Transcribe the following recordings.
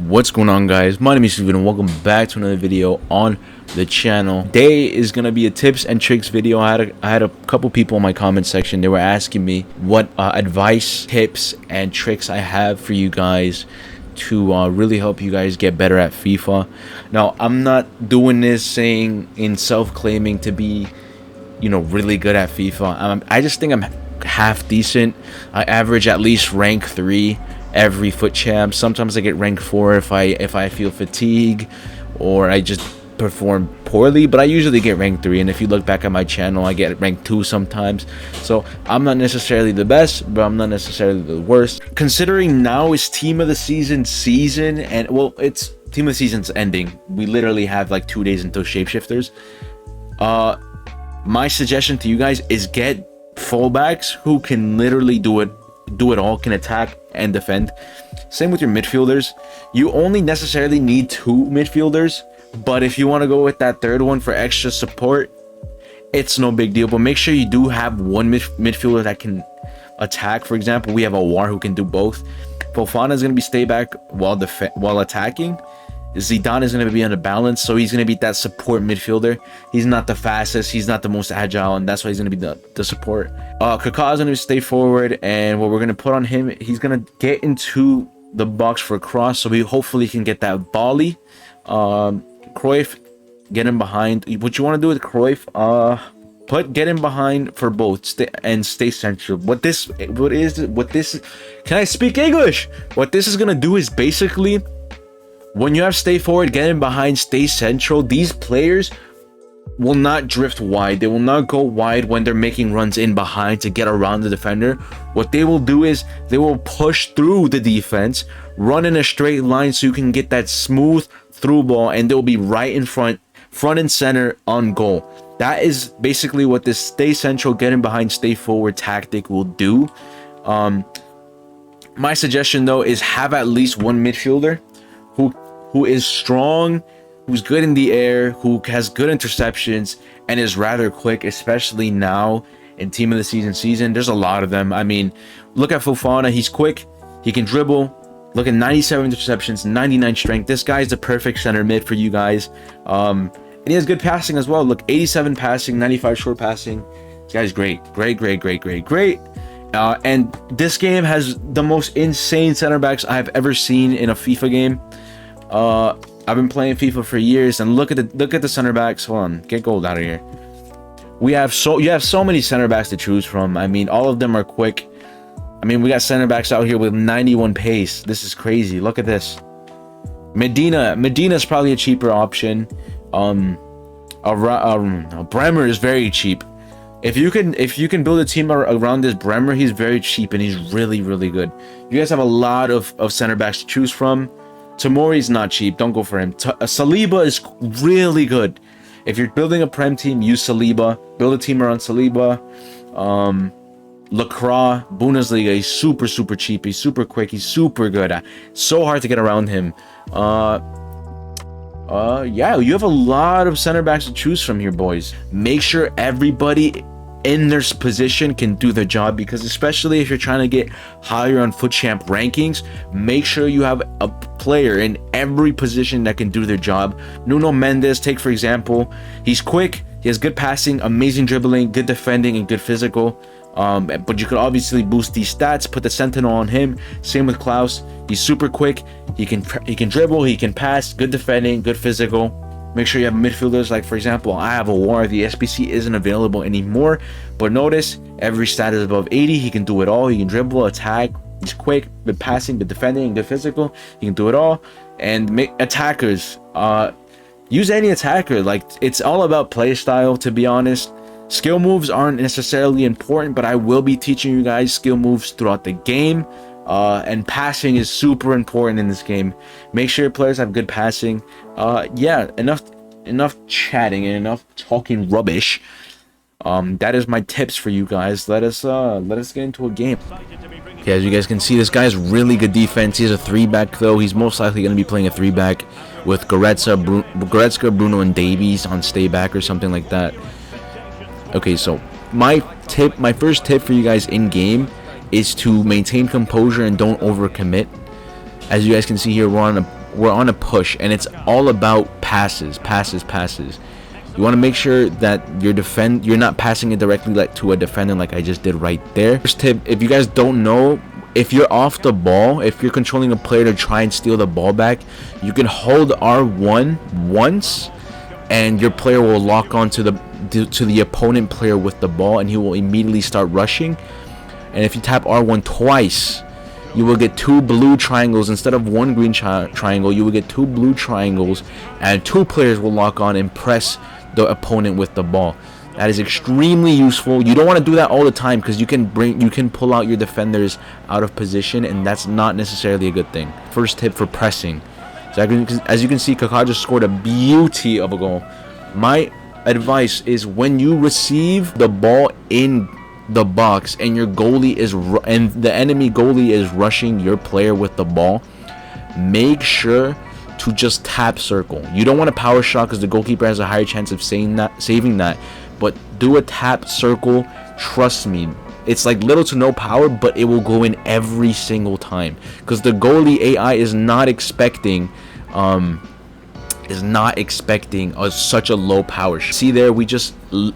What's going on, guys? My name is Steven and welcome back to another video on the channel. Today is gonna be a tips and tricks video. I had a couple people in my comment section. They were asking me what advice, tips and tricks I have for you guys to really help you guys get better at FIFA. Now, I'm not doing this saying in self-claiming to be, you know, really good at FIFA. I just think I'm half decent. I average at least rank 3 every foot champ. Sometimes I get rank 4 if I feel fatigue or I just perform poorly, but I usually get rank 3. And if you look back at my channel, I get rank 2 sometimes. So I'm not necessarily the best, but I'm not necessarily the worst. Considering now is team of the season, and well, it's team of the season's ending. We literally have like 2 days until shapeshifters. My suggestion to you guys is get fullbacks who can literally do it all, can attack and defend. Same with your midfielders. You only necessarily need 2 midfielders, but if you want to go with that third one for extra support, it's no big deal. But make sure you do have one midfielder that can attack. For example, we have a War who can do both. Fofana is going to be stay back while attacking. Zidane is going to be on the balance, so he's going to be that support midfielder. He's not the fastest, he's not the most agile, and that's why he's going to be the support. Kaká is going to stay forward, and what we're going to put on him, he's going to get into the box for a cross, so we hopefully can get that volley. Cruyff, get him behind. What you want to do with Cruyff, get him behind for both, stay central. Can I speak English? What this is going to do is basically, when you have stay forward, get in behind, stay central, these players will not drift wide. They will not go wide when they're making runs in behind to get around the defender. What they will do is they will push through the defense, run in a straight line so you can get that smooth through ball, and they'll be right in front and center on goal. That is basically what this stay central, get in behind, stay forward tactic will do. My suggestion though is have at least one midfielder who is strong, who's good in the air, who has good interceptions, and is rather quick, especially now in team of the season. There's a lot of them. I mean, look at Fofana. He's quick, he can dribble. Look at 97 interceptions, 99 strength. This guy's the perfect center mid for you guys. And he has good passing as well. Look, 87 passing, 95 short passing. This guy's great. And this game has the most insane center backs I've ever seen in a FIFA game. I've been playing FIFA for years, and look at the center backs. Hold on, get gold out of here. You have so many center backs to choose from. I mean, all of them are quick. I mean, we got center backs out here with 91 pace. This is crazy. Look at this. Medina is probably a cheaper option. Bremer is very cheap. If you can build a team around this Bremer, he's very cheap and he's really good. You guys have a lot of center backs to choose from. Tamori's not cheap. Don't go for him. Saliba is really good. If you're building a Prem team, use Saliba. Build a team around Saliba. Lacroix, Bundesliga, he's super cheap. He's super quick. He's super good. So hard to get around him. Yeah, you have a lot of center backs to choose from here, boys. Make sure everybody in their position can do their job, because especially if you're trying to get higher on foot champ rankings, make sure you have a player in every position that can do their job. Nuno Mendes, take for example, he's quick, he has good passing, amazing dribbling, good defending, and good physical. But you could obviously boost these stats, put the sentinel on him. Same with Klaus, he's super quick, he can dribble, he can pass, good defending, good physical. Make sure you have midfielders, like for example, I have a War. The SBC isn't available anymore, but notice every stat is above 80. He can do it all. He can dribble, attack, he's quick, good passing, good defending, good physical. He can do it all. And make attackers, use any attacker. Like, it's all about play style, to be honest. Skill moves aren't necessarily important, but I will be teaching you guys skill moves throughout the game. And passing is super important in this game. Make sure your players have good passing. Yeah, enough chatting and enough talking rubbish. That is my tips for you guys. Let us get into a game. Okay, as you guys can see, this guy's really good defense. He's a 3-back though. He's most likely going to be playing a 3-back with Goretzka, Bruno, and Davies on stay back or something like that. Okay, so my first tip for you guys in game is to maintain composure and don't overcommit. As you guys can see here, we're on a push, and it's all about passes. You want to make sure that you're not passing it directly like to a defender like I just did right there. First tip, if you guys don't know, if you're off the ball, if you're controlling a player to try and steal the ball back, you can hold R1 once, and your player will lock on to the opponent player with the ball, and he will immediately start rushing. And if you tap R1 twice, you will get 2 blue triangles instead of 1 green triangle. You will get 2 blue triangles, and 2 players will lock on and press the opponent with the ball. That is extremely useful. You don't want to do that all the time, because you can pull out your defenders out of position, and that's not necessarily a good thing. First tip for pressing. So as you can see, Kaká just scored a beauty of a goal. My advice is, when you receive the ball in the box and your goalie and the enemy goalie is rushing your player with the ball, make sure to just tap circle. You don't want a power shot, because the goalkeeper has a higher chance of saving that, but do a tap circle. Trust me, it's like little to no power, but it will go in every single time, because the goalie AI is not expecting such a low power shot. See there, we just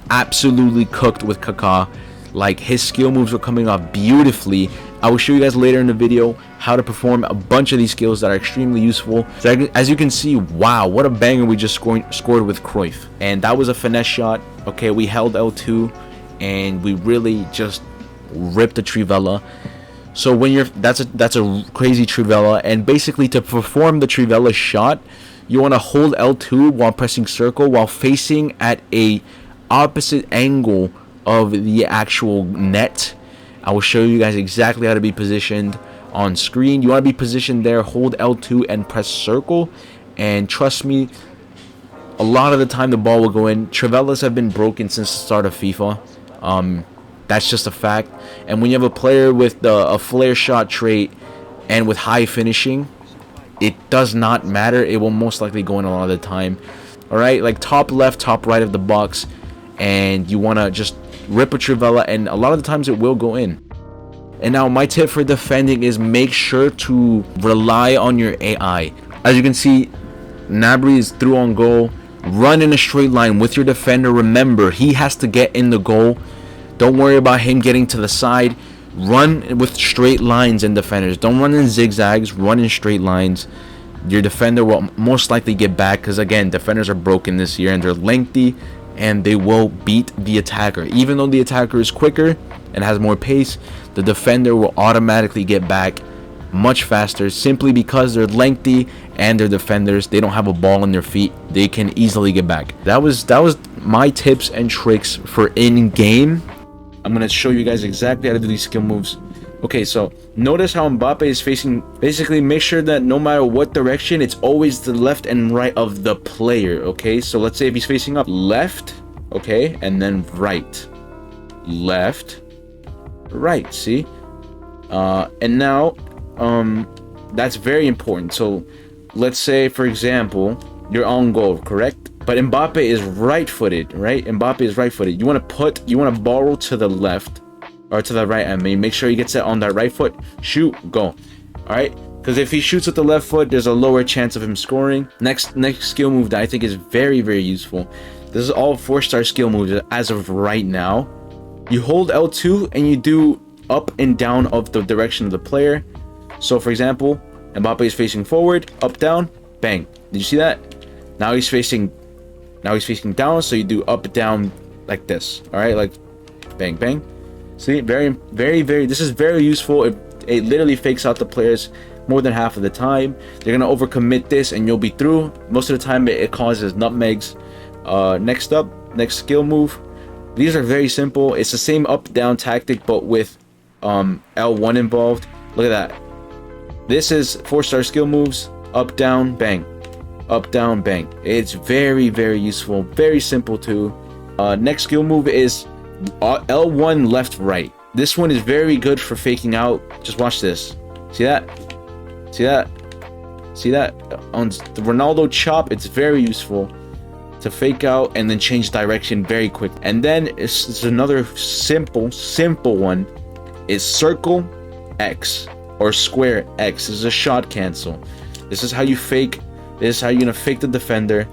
absolutely cooked with Kaká. Like, his skill moves were coming off beautifully. I will show you guys later in the video how to perform a bunch of these skills that are extremely useful. So as you can see, wow, what a banger we just scored with Cruyff. And that was a finesse shot. Okay, we held L2 and we really just ripped the Trivela. So when that's a crazy Trivela, and basically to perform the Trivela shot, you want to hold L2 while pressing circle, while facing at a opposite angle of the actual net. I will show you guys exactly how to be positioned on screen. You want to be positioned there, hold L2 and press circle, and trust me, a lot of the time the ball will go in. Trivelas have been broken since the start of FIFA. That's just a fact. And when you have a player with a flare shot trait and with high finishing, it does not matter. It will most likely go in a lot of the time. Alright, like top left, top right of the box, and you want to just rip a Trivela, and a lot of the times it will go in. And now my tip for defending is, make sure to rely on your AI. As you can see, Gnabry is through on goal. Run in a straight line with your defender. Remember, he has to get in the goal. Don't worry about him getting to the side. Run with straight lines and defenders. Don't run in zigzags. Run in straight lines. Your defender will most likely get back, because again, defenders are broken this year and they're lengthy, and they will beat the attacker. Even though the attacker is quicker and has more pace, the defender will automatically get back much faster, simply because they're lengthy and they're defenders. They don't have a ball in their feet. They can easily get back. That was my tips and tricks for in-game. I'm going to show you guys exactly how to do these skill moves. Okay, so notice how Mbappe is facing. Basically, make sure that no matter what direction, it's always the left and right of the player. Okay, so let's say if he's facing up, left, okay, and then right, left, right. See, and now that's very important. So let's say, for example, you're on goal, correct? But Mbappe is right-footed, right? Mbappe is right-footed. You want to borrow to the left, or to the right. I mean, make sure he gets it on that right foot. Shoot, go. All right, because if he shoots with the left foot, there's a lower chance of him scoring. Next skill move that I think is very, very useful. This is all 4-star skill moves as of right now. You hold L2 and you do up and down of the direction of the player. So for example, Mbappe is facing forward, up, down, bang. Did you see that? Now he's facing down, so you do up, down like this. All right, like bang, bang. See, very, this is very useful. It literally fakes out the players more than half of the time. They're gonna overcommit this and you'll be through. Most of the time it causes nutmegs. Next skill move. These are very simple. It's the same up down tactic, but with L1 involved. Look at that. This is 4-star skill moves. Up, down, bang. Up, down, bang. It's very, very useful. Very simple too. Next skill move is L1 left right. This one is very good for faking out. Just watch this. See that? See that? See that? On the Ronaldo chop, it's very useful to fake out and then change direction very quick. And then it's another simple one is circle X. or square X. This is a shot cancel. This is how you fake. This is how you're gonna fake the defender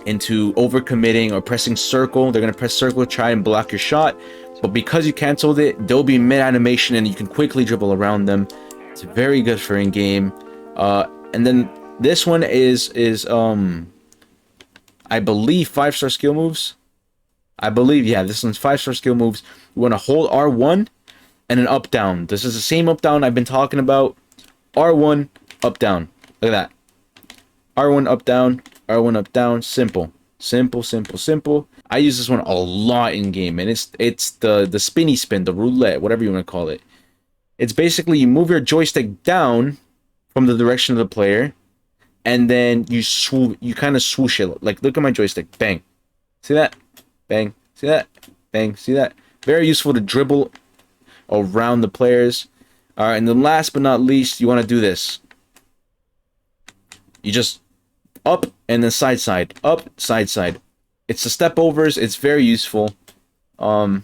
into overcommitting or pressing circle. They're gonna press circle, try and block your shot, but because you canceled it, they'll be mid animation and you can quickly dribble around them. It's very good for in game. And then this one is I believe 5-star skill moves. I believe, yeah, this one's 5-star skill moves. You want to hold R1 and an up down. This is the same up down I've been talking about. R1 up down. Look at that. R1 up down. R1 up down. Simple. Simple, simple, simple. I use this one a lot in game, and it's the spinny spin, the roulette, whatever you want to call it. It's basically you move your joystick down from the direction of the player, and then you kind of swoosh it. Like, look at my joystick. Bang. See that? Bang. See that? Bang. See that? Very useful to dribble around the players. All right, and then last but not least, you want to do this. You just up and then side, up, side. It's the step overs. It's very useful. And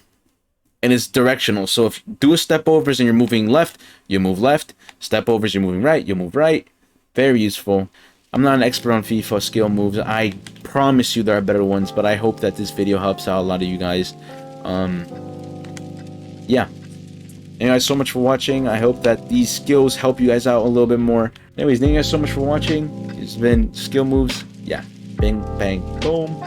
it's directional. So if you do a step overs and you're moving left, you move left. Step overs, you're moving right, you move right. Very useful. I'm not an expert on FIFA skill moves. I promise you there are better ones, but I hope that this video helps out a lot of you guys. Yeah. Thank you guys so much for watching. I hope that these skills help you guys out a little bit more. Anyways, thank you guys so much for watching. It's been skill moves. Yeah. Bing, bang, boom.